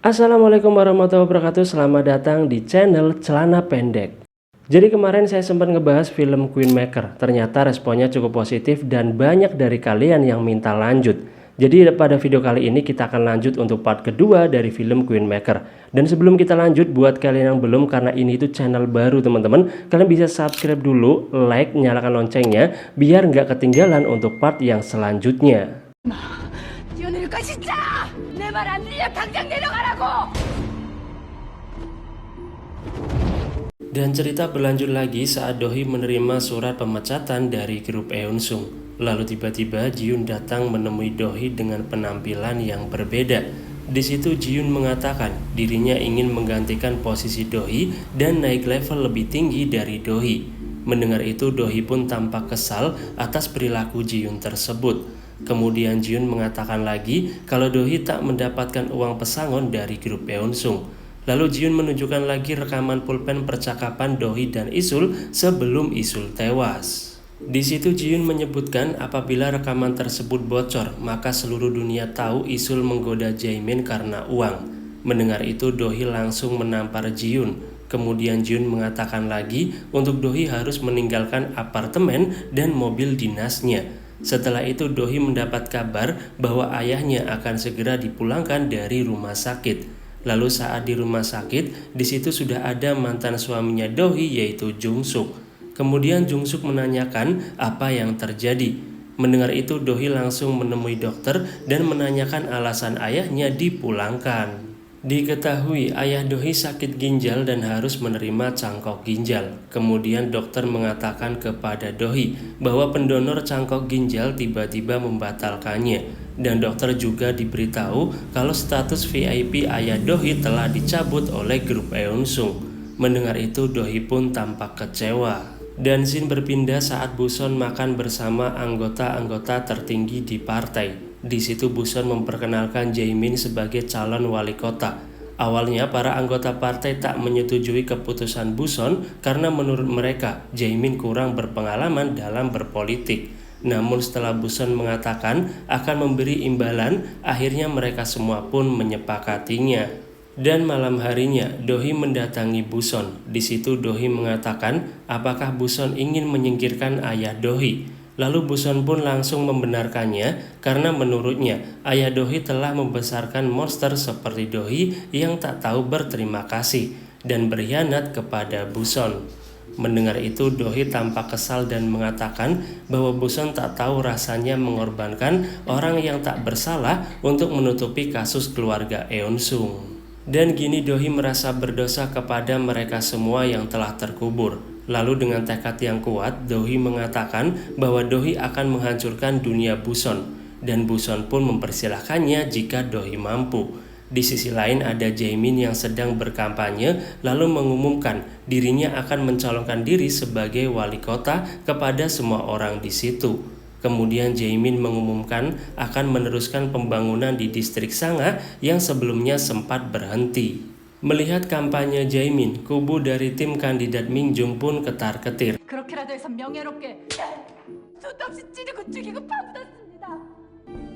Assalamualaikum warahmatullahi wabarakatuh. Selamat datang di channel Celana Pendek. Jadi kemarin saya sempat ngebahas film Queen Maker. Ternyata responnya cukup positif dan banyak dari kalian yang minta lanjut. Jadi pada video kali ini kita akan lanjut untuk part kedua dari film Queen Maker. Dan sebelum kita lanjut, buat kalian yang belum, karena ini itu channel baru teman-teman, kalian bisa subscribe dulu, like, nyalakan loncengnya biar nggak ketinggalan untuk part yang selanjutnya. 뛰어내릴까 진짜! 내 말 안 들려 당장 내려가라고! Dan cerita berlanjut lagi saat Dohee menerima surat pemecatan dari grup Eun-sung. Lalu tiba-tiba Ji-yoon datang menemui Dohee dengan penampilan yang berbeda. Di situ Ji-yoon mengatakan dirinya ingin menggantikan posisi Dohee dan naik level lebih tinggi dari Dohee. Mendengar itu Dohee pun tampak kesal atas perilaku Ji-yoon tersebut. Kemudian Ji-yoon mengatakan lagi kalau Dohee tak mendapatkan uang pesangon dari grup Eun-sung. Lalu Ji-yoon menunjukkan lagi rekaman pulpen percakapan Dohee dan Isul sebelum Isul tewas. Di situ Ji-yoon menyebutkan apabila rekaman tersebut bocor, maka seluruh dunia tahu Isul menggoda Jaemin karena uang. Mendengar itu Dohee langsung menampar Ji-yoon. Kemudian Ji-yoon mengatakan lagi untuk Dohee harus meninggalkan apartemen dan mobil dinasnya. Setelah itu Dohee mendapat kabar bahwa ayahnya akan segera dipulangkan dari rumah sakit. Lalu saat di rumah sakit, di situ sudah ada mantan suaminya Dohee yaitu Jung-suk. Kemudian Jung-suk menanyakan apa yang terjadi. Mendengar itu Dohee langsung menemui dokter dan menanyakan alasan ayahnya dipulangkan. Diketahui ayah Dohee sakit ginjal dan harus menerima cangkok ginjal. Kemudian dokter mengatakan kepada Dohee bahwa pendonor cangkok ginjal tiba-tiba membatalkannya. Dan dokter juga diberitahu kalau status VIP ayah Dohee telah dicabut oleh grup Eun-sung. Mendengar itu Dohee pun tampak kecewa. Dan scene berpindah saat Buson makan bersama anggota-anggota tertinggi di partai. Di situ Buson memperkenalkan Jaemin sebagai calon wali kota. Awalnya para anggota partai tak menyetujui keputusan Buson karena menurut mereka Jaemin kurang berpengalaman dalam berpolitik. Namun setelah Buson mengatakan akan memberi imbalan, akhirnya mereka semua pun menyepakatinya. Dan malam harinya Dohee mendatangi Buson. Di situ Dohee mengatakan apakah Buson ingin menyingkirkan ayah Dohee. Lalu Buson pun langsung membenarkannya karena menurutnya ayah Dohee telah membesarkan monster seperti Dohee yang tak tahu berterima kasih dan berkhianat kepada Buson. Mendengar itu Dohee tampak kesal dan mengatakan bahwa Buson tak tahu rasanya mengorbankan orang yang tak bersalah untuk menutupi kasus keluarga Eun-sung. Dan kini Dohee merasa berdosa kepada mereka semua yang telah terkubur. Lalu dengan tekad yang kuat, Dohee mengatakan bahwa Dohee akan menghancurkan dunia Buson. Dan Buson pun mempersilahkannya jika Dohee mampu. Di sisi lain ada Jaemin yang sedang berkampanye lalu mengumumkan dirinya akan mencalonkan diri sebagai wali kota kepada semua orang di situ. Kemudian Jaemin mengumumkan akan meneruskan pembangunan di distrik Sanga yang sebelumnya sempat berhenti. Melihat kampanye Jaemin, kubu dari tim kandidat Minjung pun ketar-ketir. 그렇게라도 해서 명예롭게 수도 없이 찌르고 죽이고 파묻었습니다.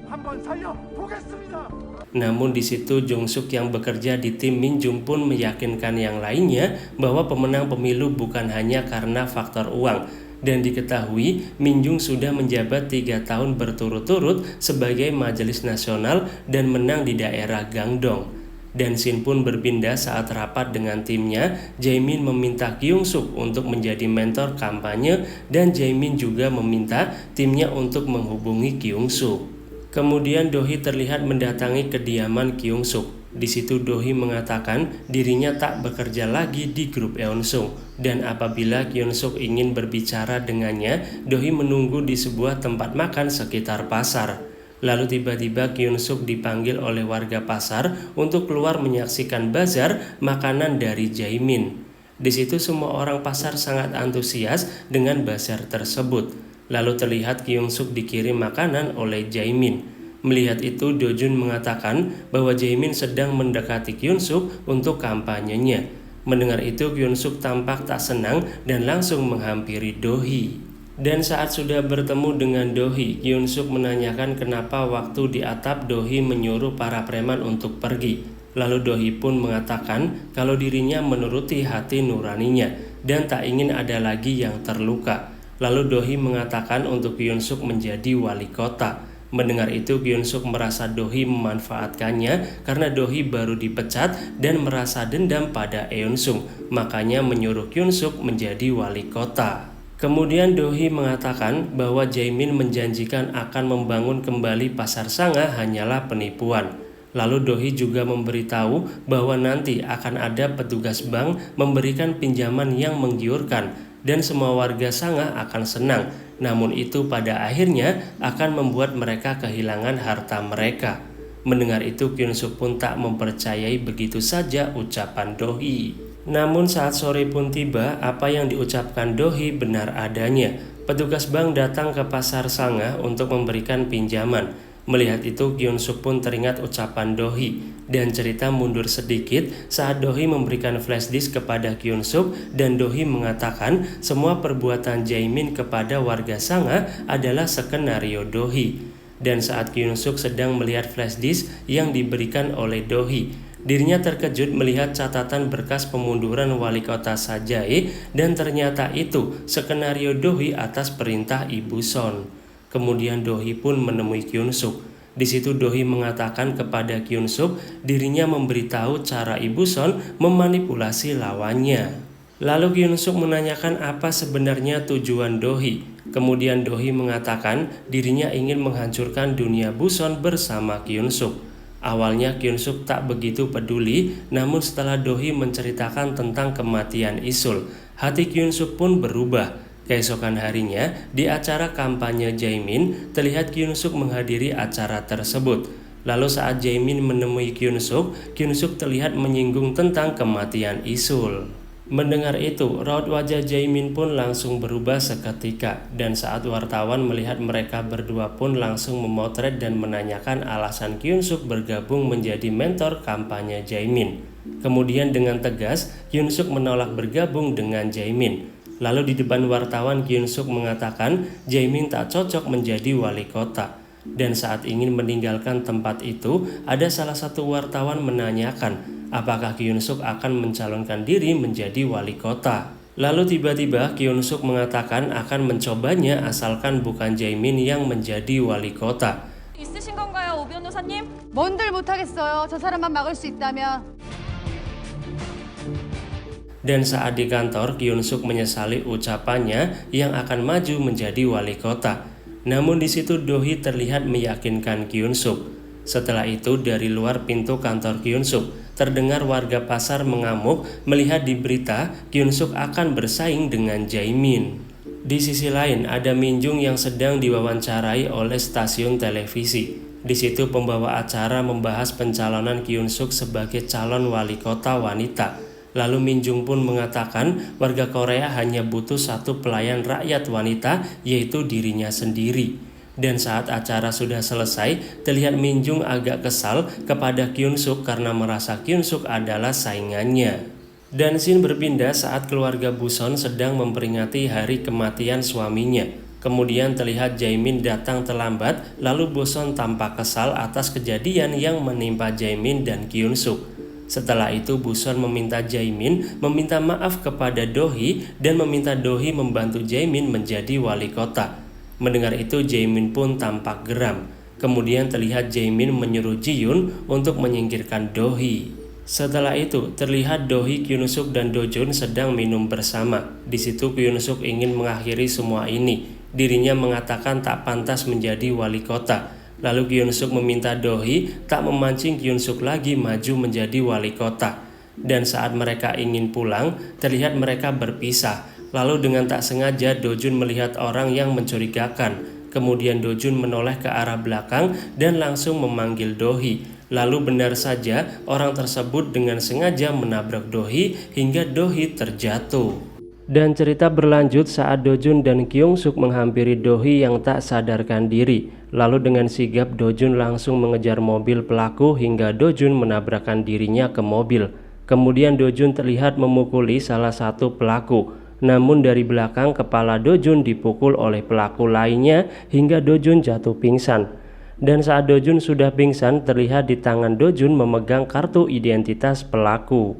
한번 살려보겠습니다. Namun di situ Jung-suk yang bekerja di tim Minjung pun meyakinkan yang lainnya bahwa pemenang pemilu bukan hanya karena faktor uang. Dan diketahui Minjung sudah menjabat 3 tahun berturut-turut sebagai majelis nasional dan menang di daerah Gangdong. Dan scene pun berpindah saat rapat dengan timnya. Jaemin meminta Kyung-suk untuk menjadi mentor kampanye dan Jaemin juga meminta timnya untuk menghubungi Kyung-suk. Kemudian Dohee terlihat mendatangi kediaman Kyung-suk. Di situ Dohee mengatakan dirinya tak bekerja lagi di grup Eun-sung. Dan apabila Kyung-suk ingin berbicara dengannya, Dohee menunggu di sebuah tempat makan sekitar pasar. Lalu tiba-tiba Kyung-suk dipanggil oleh warga pasar untuk keluar menyaksikan bazar makanan dari Jaemin. Di situ semua orang pasar sangat antusias dengan bazar tersebut. Lalu terlihat Kyung-suk dikirim makanan oleh Jaemin. Melihat itu Do-jun mengatakan bahwa Jaemin sedang mendekati Kyung-suk untuk kampanyenya. Mendengar itu Kyung-suk tampak tak senang dan langsung menghampiri Dohee. Dan saat sudah bertemu dengan Dohee, Kyung-suk menanyakan kenapa waktu di atap Dohee menyuruh para preman untuk pergi. Lalu Dohee pun mengatakan kalau dirinya menuruti hati nuraninya dan tak ingin ada lagi yang terluka. Lalu Dohee mengatakan untuk Kyun-suk menjadi wali kota. Mendengar itu Kyun-suk merasa Dohee memanfaatkannya karena Dohee baru dipecat dan merasa dendam pada Eun-sung. Makanya menyuruh Kyun-suk menjadi wali kota. Kemudian Dohee mengatakan bahwa Jaemin menjanjikan akan membangun kembali pasar Sanga hanyalah penipuan. Lalu Dohee juga memberitahu bahwa nanti akan ada petugas bank memberikan pinjaman yang menggiurkan dan semua warga Sanga akan senang. Namun itu pada akhirnya akan membuat mereka kehilangan harta mereka. Mendengar itu Kyun-suk pun tak mempercayai begitu saja ucapan Dohee. Namun saat sore pun tiba, apa yang diucapkan Dohee benar adanya. Petugas bank datang ke pasar Sanga untuk memberikan pinjaman. Melihat itu Kyun-suk pun teringat ucapan Dohee dan cerita mundur sedikit saat Dohee memberikan flash disk kepada Kyun-suk dan Dohee mengatakan semua perbuatan Jaemin kepada warga Sanga adalah skenario Dohee. Dan saat Kyun-suk sedang melihat flash disk yang diberikan oleh Dohee, dirinya terkejut melihat catatan berkas pemunduran wali kota Sajae dan ternyata itu skenario Dohee atas perintah Ibu Son. Kemudian Dohee pun menemui Kyun-suk. Di situ Dohee mengatakan kepada Kyun-suk dirinya memberitahu cara Ibu Son memanipulasi lawannya. Lalu Kyun-suk menanyakan apa sebenarnya tujuan Dohee. Kemudian Dohee mengatakan dirinya ingin menghancurkan dunia Buson bersama Kyun-suk. Awalnya Kyun-suk tak begitu peduli, namun setelah Dohee menceritakan tentang kematian Isul, hati Kyun-suk pun berubah. Keesokan harinya, di acara kampanye Jaemin, terlihat Kyun-suk menghadiri acara tersebut. Lalu saat Jaemin menemui Kyun-suk, Kyun-suk terlihat menyinggung tentang kematian Isul. Mendengar itu, raut wajah Jaemin pun langsung berubah seketika. Dan saat wartawan melihat mereka berdua pun langsung memotret dan menanyakan alasan Kyun-suk bergabung menjadi mentor kampanye Jaemin. Kemudian dengan tegas, Kyun-suk menolak bergabung dengan Jaemin. Lalu di depan wartawan Kyun-suk mengatakan Jaemin tak cocok menjadi wali kota. Dan saat ingin meninggalkan tempat itu, ada salah satu wartawan menanyakan apakah Kyun-suk akan mencalonkan diri menjadi wali kota. Lalu tiba-tiba Kyun-suk mengatakan akan mencobanya asalkan bukan Jaemin yang menjadi wali kota. 있으신 건가요, 오 변호사님? 뭔들 못하겠어요. 저 사람만 막을 수 있다면. Dan saat di kantor, Kyun-suk menyesali ucapannya yang akan maju menjadi wali kota. Namun di situ Dohee terlihat meyakinkan Kyun-suk. Setelah itu dari luar pintu kantor Kyun-suk, terdengar warga pasar mengamuk melihat di berita Kyun-suk akan bersaing dengan Jaemin. Di sisi lain ada Min-jung yang sedang diwawancarai oleh stasiun televisi. Di situ pembawa acara membahas pencalonan Kyun-suk sebagai calon wali kota wanita. Lalu Min-jung pun mengatakan warga Korea hanya butuh satu pelayan rakyat wanita, yaitu dirinya sendiri. Dan saat acara sudah selesai, terlihat Min-jung agak kesal kepada Kyun-suk karena merasa Kyun-suk adalah saingannya. Dan scene berpindah saat keluarga Buson sedang memperingati hari kematian suaminya. Kemudian terlihat Jaemin datang terlambat, lalu Buson tampak kesal atas kejadian yang menimpa Jaemin dan Kyun-suk. Setelah itu Buson meminta Jaemin meminta maaf kepada Dohee dan meminta Dohee membantu Jaemin menjadi wali kota. Mendengar itu Jaemin pun tampak geram. Kemudian terlihat Jaemin menyuruh Ji-yoon untuk menyingkirkan Dohee. Setelah itu terlihat Dohee, Kyun-suk dan Do-jun sedang minum bersama. Di situ Kyun-suk ingin mengakhiri semua ini. Dirinya mengatakan tak pantas menjadi wali kota. Lalu Kyun-suk meminta Dohee tak memancing Kyun-suk lagi maju menjadi wali kota. Dan saat mereka ingin pulang, terlihat mereka berpisah. Lalu dengan tak sengaja Do-jun melihat orang yang mencurigakan. Kemudian Do-jun menoleh ke arah belakang dan langsung memanggil Dohee. Lalu benar saja orang tersebut dengan sengaja menabrak Dohee hingga Dohee terjatuh. Dan cerita berlanjut saat Do-jun dan Kyung-suk menghampiri Dohee yang tak sadarkan diri. Lalu dengan sigap Do-jun langsung mengejar mobil pelaku hingga Do-jun menabrakkan dirinya ke mobil. Kemudian Do-jun terlihat memukuli salah satu pelaku. Namun dari belakang kepala Do-jun dipukul oleh pelaku lainnya hingga Do-jun jatuh pingsan. Dan saat Dojun sudah pingsan, terlihat di tangan Dojun memegang kartu identitas pelaku.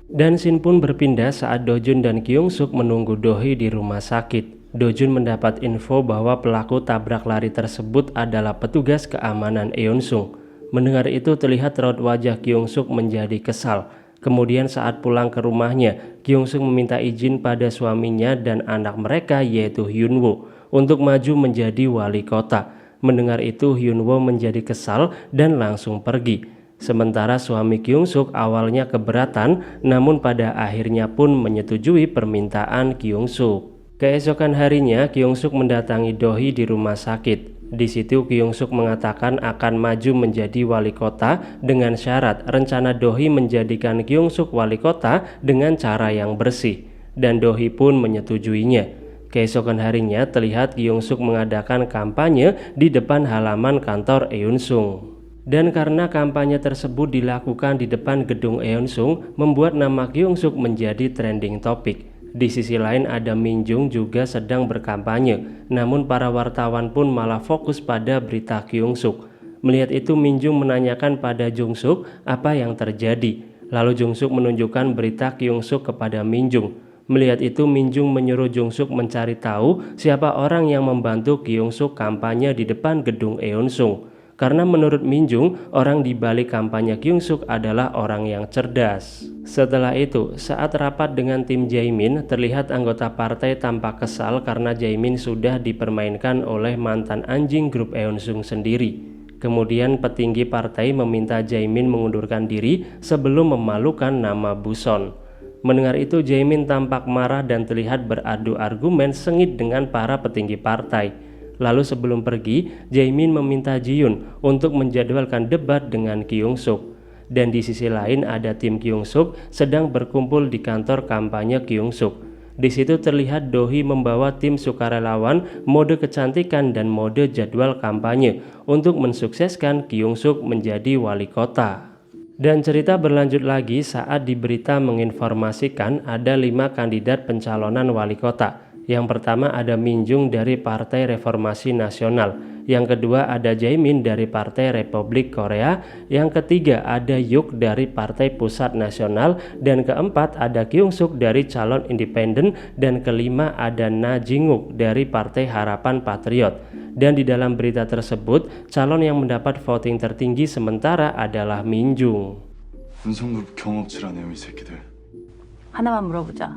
Dan scene pun berpindah saat Dojun dan Kyung Suk menunggu Do-hee di rumah sakit. Dojun mendapat info bahwa pelaku tabrak lari tersebut adalah petugas keamanan Eun Sung. Mendengar itu terlihat raut wajah Kyung Suk menjadi kesal. Kemudian saat pulang ke rumahnya, Kyung Suk meminta izin pada suaminya dan anak mereka yaitu Hyun Woo untuk maju menjadi wali kota. Mendengar itu Hyun Woo menjadi kesal dan langsung pergi. Sementara suami Kyung Suk awalnya keberatan, namun pada akhirnya pun menyetujui permintaan Kyung Suk. Keesokan harinya, Kyung Suk mendatangi Do-hee di rumah sakit. Di situ Kyung Suk mengatakan akan maju menjadi wali kota dengan syarat rencana Do-hee menjadikan Kyung Suk wali kota dengan cara yang bersih. Dan Do-hee pun menyetujuinya. Keesokan harinya terlihat Kyung Suk mengadakan kampanye di depan halaman kantor Eun Sung. Dan karena kampanye tersebut dilakukan di depan gedung Eun Sung, membuat nama Kyung Suk menjadi trending topik. Di sisi lain ada Min Jung juga sedang berkampanye, namun para wartawan pun malah fokus pada berita Kyung Suk. Melihat itu Min Jung menanyakan pada Jung Suk apa yang terjadi. Lalu Jung Suk menunjukkan berita Kyung Suk kepada Min Jung. Melihat itu Min Jung menyuruh Jung Suk mencari tahu siapa orang yang membantu Kyung Suk kampanye di depan gedung Eun Sung. Karena menurut Min Jung, orang di balik kampanye Kyung Suk adalah orang yang cerdas. Setelah itu, saat rapat dengan tim Jaemin, terlihat anggota partai tampak kesal karena Jaemin sudah dipermainkan oleh mantan anjing grup Eun Sung sendiri. Kemudian petinggi partai meminta Jaemin mengundurkan diri sebelum memalukan nama Buson. Mendengar itu Jaemin tampak marah dan terlihat beradu argumen sengit dengan para petinggi partai. Lalu sebelum pergi, Jaemin meminta Ji-yoon untuk menjadwalkan debat dengan Kyung Suk. Dan di sisi lain ada tim Kyung Suk sedang berkumpul di kantor kampanye Kyung Suk. Di situ terlihat Do-hee membawa tim sukarelawan mode kecantikan dan mode jadwal kampanye untuk mensukseskan Kyung Suk menjadi wali kota. Dan cerita berlanjut lagi saat di berita menginformasikan ada 5 kandidat pencalonan wali kota. Yang pertama ada Min Jung dari Partai Reformasi Nasional. Yang kedua ada Jaemin dari Partai Republik Korea. Yang ketiga ada Yuk dari Partai Pusat Nasional. Dan keempat ada Kyung Suk dari calon independen. Dan kelima ada Na Jinguk dari Partai Harapan Patriot. Dan di dalam berita tersebut, calon yang mendapat voting tertinggi sementara adalah Min Jung. 운송급 경업치라네요, 이 새끼들. 하나만 물어보자.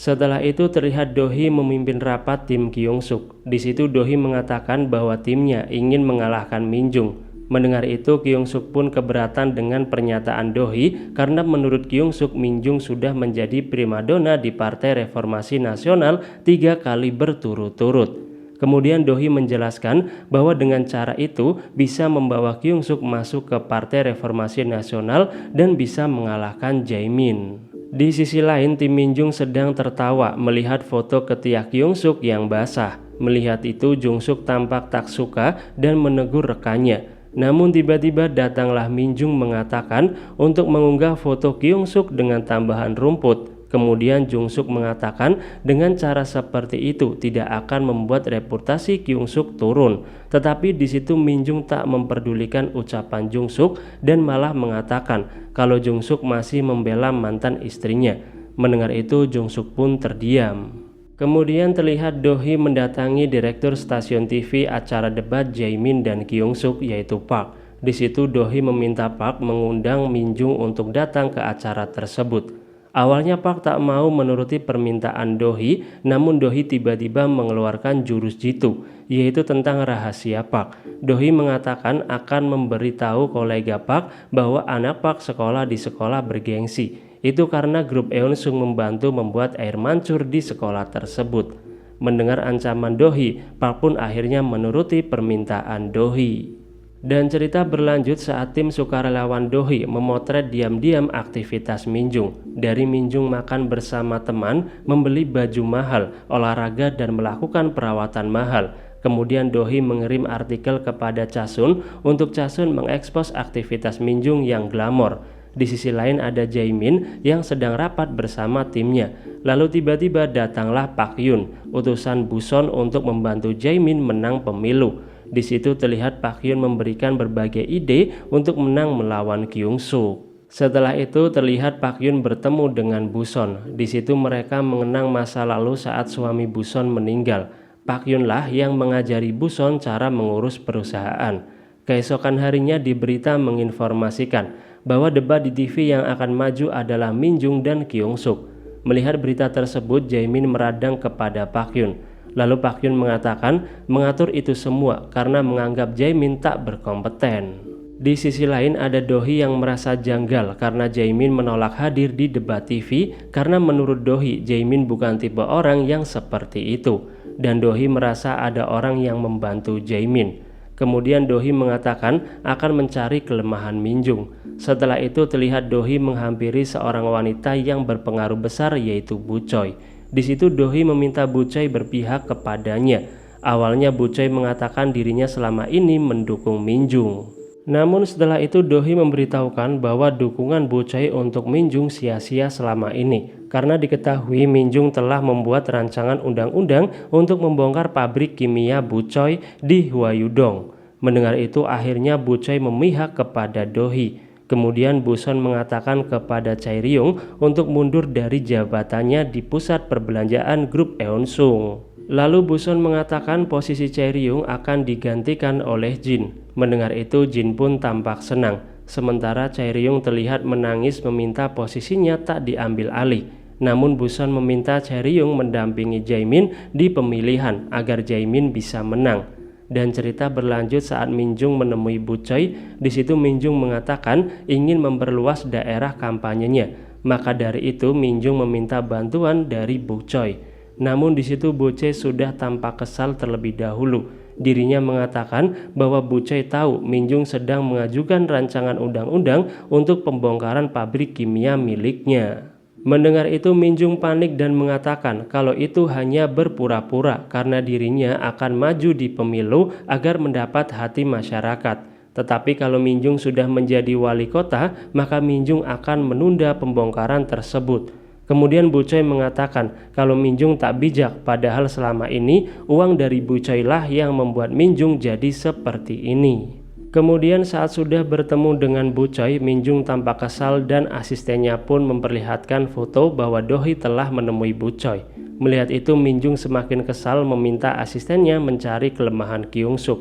Setelah itu terlihat Do-hee memimpin rapat tim Kyung Suk. Di situ Do-hee mengatakan bahwa timnya ingin mengalahkan Min Jung. Mendengar itu Kyung Suk pun keberatan dengan pernyataan Do-hee karena menurut Kyung Suk Min Jung sudah menjadi primadona di Partai Reformasi Nasional 3 kali berturut-turut. Kemudian Do-hee menjelaskan bahwa dengan cara itu bisa membawa Kyung Suk masuk ke Partai Reformasi Nasional dan bisa mengalahkan Jaemin. Di sisi lain tim Min Jung sedang tertawa melihat foto ketiak Kyung Suk yang basah. Melihat itu Jung Suk tampak tak suka dan menegur rekannya. Namun tiba-tiba datanglah Min Jung mengatakan untuk mengunggah foto Kyung Suk dengan tambahan rumput. Kemudian Jung Suk mengatakan dengan cara seperti itu tidak akan membuat reputasi Kyung Suk turun. Tetapi di situ Min Jung tak memperdulikan ucapan Jung Suk dan malah mengatakan kalau Jung Suk masih membela mantan istrinya. Mendengar itu Jung Suk pun terdiam. Kemudian terlihat Do-hee mendatangi direktur stasiun TV acara debat Jaemin dan Kyung Suk yaitu Park. Di situ Do-hee meminta Park mengundang Min Jung untuk datang ke acara tersebut. Awalnya Park tak mau menuruti permintaan Do-hee, namun Do-hee tiba-tiba mengeluarkan jurus jitu, yaitu tentang rahasia Park. Do-hee mengatakan akan memberitahu kolega Park bahwa anak Park sekolah di sekolah bergengsi. Itu karena grup Eun Sung membantu membuat air mancur di sekolah tersebut. Mendengar ancaman Do-hee, Park pun akhirnya menuruti permintaan Do-hee. Dan cerita berlanjut saat tim sukarelawan Do-hee memotret diam-diam aktivitas Min Jung. Dari Min Jung makan bersama teman, membeli baju mahal, olahraga dan melakukan perawatan mahal. Kemudian Do-hee mengirim artikel kepada Chasun untuk Chasun mengekspos aktivitas Min Jung yang glamor. Di sisi lain ada Jaemin yang sedang rapat bersama timnya. Lalu tiba-tiba datanglah Park Hyun, utusan Buson untuk membantu Jaemin menang pemilu. Di situ terlihat Park Hyun memberikan berbagai ide untuk menang melawan Kyung Suk. Setelah itu terlihat Park Hyun bertemu dengan Buson. Di situ mereka mengenang masa lalu saat suami Buson meninggal. Park Hyun lah yang mengajari Buson cara mengurus perusahaan. Keesokan harinya di berita menginformasikan bahwa debat di TV yang akan maju adalah Min Jung dan Kyung Suk. Melihat berita tersebut, Jaemin meradang kepada Park Hyun. Lalu Park Hyun mengatakan mengatur itu semua karena menganggap Jaemin tak berkompeten. Di sisi lain ada Dohee yang merasa janggal karena Jaemin menolak hadir di debat TV karena menurut Dohee, Jaemin bukan tipe orang yang seperti itu. Dan Dohee merasa ada orang yang membantu Jaemin. Kemudian Dohee mengatakan akan mencari kelemahan Min Jung. Setelah itu terlihat Dohee menghampiri seorang wanita yang berpengaruh besar yaitu Bu Choi. Di situ Dohee meminta Bu Choi berpihak kepadanya. Awalnya Bu Choi mengatakan dirinya selama ini mendukung Min Jung. Namun setelah itu Dohee memberitahukan bahwa dukungan Bu Choi untuk Min Jung sia-sia selama ini. Karena diketahui Min Jung telah membuat rancangan undang-undang untuk membongkar pabrik kimia Bu Choi di Hwaeudong. Mendengar itu akhirnya Bu Choi memihak kepada Dohee. Kemudian Buson mengatakan kepada Chae Ryung untuk mundur dari jabatannya di pusat perbelanjaan grup Eonsung. Lalu Buson mengatakan posisi Chae Ryung akan digantikan oleh Jin. Mendengar itu Jin pun tampak senang. Sementara Chae Ryung terlihat menangis meminta posisinya tak diambil alih. Namun Buson meminta Chae Ryung mendampingi Jaemin di pemilihan agar Jaemin bisa menang. Dan cerita berlanjut saat Min Jung menemui Bu Choi. Di situ Min Jung mengatakan ingin memperluas daerah kampanyenya. Maka dari itu Min Jung meminta bantuan dari Bu Choi. Namun di situ Bu Choi sudah tampak kesal terlebih dahulu. Dirinya mengatakan bahwa Bu Choi tahu Min Jung sedang mengajukan rancangan undang-undang untuk pembongkaran pabrik kimia miliknya. Mendengar itu Min Jung panik dan mengatakan kalau itu hanya berpura-pura karena dirinya akan maju di pemilu agar mendapat hati masyarakat. Tetapi kalau Min Jung sudah menjadi wali kota, maka Min Jung akan menunda pembongkaran tersebut. Kemudian Bu Choi mengatakan kalau Min Jung tak bijak, padahal selama ini uang dari Bu Choi lah yang membuat Min Jung jadi seperti ini. Kemudian saat sudah bertemu dengan Bu Choi, Min Jung tampak kesal dan asistennya pun memperlihatkan foto bahwa Dohee telah menemui Bu Choi. Melihat itu Min Jung semakin kesal meminta asistennya mencari kelemahan Kyung Suk.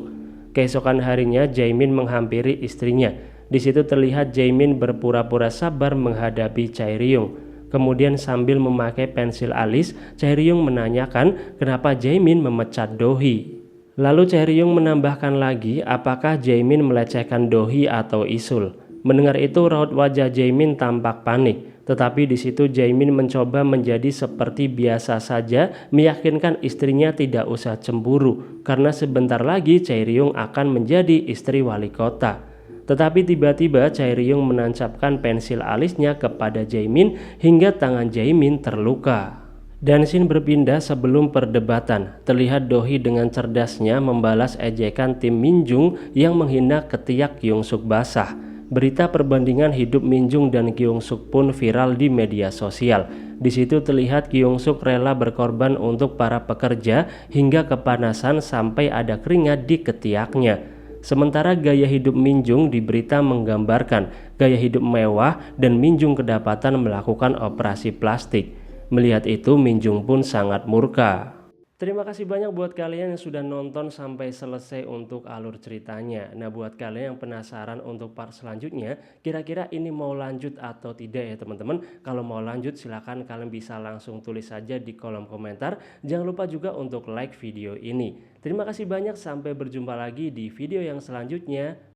Keesokan harinya Jaemin menghampiri istrinya. Di situ terlihat Jaemin berpura-pura sabar menghadapi Chae Ryung. Kemudian sambil memakai pensil alis, Chae Ryung menanyakan kenapa Jaemin memecat Dohee. Lalu Chae Ryung menambahkan lagi apakah Jaemin melecehkan Dohee atau Isul. Mendengar itu raut wajah Jaemin tampak panik. Tetapi di situ Jaemin mencoba menjadi seperti biasa saja, meyakinkan istrinya tidak usah cemburu karena sebentar lagi Chae Ryung akan menjadi istri wali kota. Tetapi tiba-tiba Chae Ryung menancapkan pensil alisnya kepada Jaemin hingga tangan Jaemin terluka. Dan scene berpindah sebelum perdebatan. Terlihat Dohee dengan cerdasnya membalas ejekan tim Min Jung yang menghina ketiak Kyung Suk basah. Berita perbandingan hidup Min Jung dan Kyung Suk pun viral di media sosial. Di situ terlihat Kyung Suk rela berkorban untuk para pekerja hingga kepanasan sampai ada keringat di ketiaknya. Sementara gaya hidup Min Jung di berita menggambarkan gaya hidup mewah dan Min Jung kedapatan melakukan operasi plastik. Melihat itu Min Jung pun sangat murka. Terima kasih banyak buat kalian yang sudah nonton sampai selesai untuk alur ceritanya. Nah buat kalian yang penasaran untuk part selanjutnya, kira-kira ini mau lanjut atau tidak ya teman-teman. Kalau mau lanjut silahkan kalian bisa langsung tulis saja di kolom komentar. Jangan lupa juga untuk like video ini. Terima kasih banyak, sampai berjumpa lagi di video yang selanjutnya.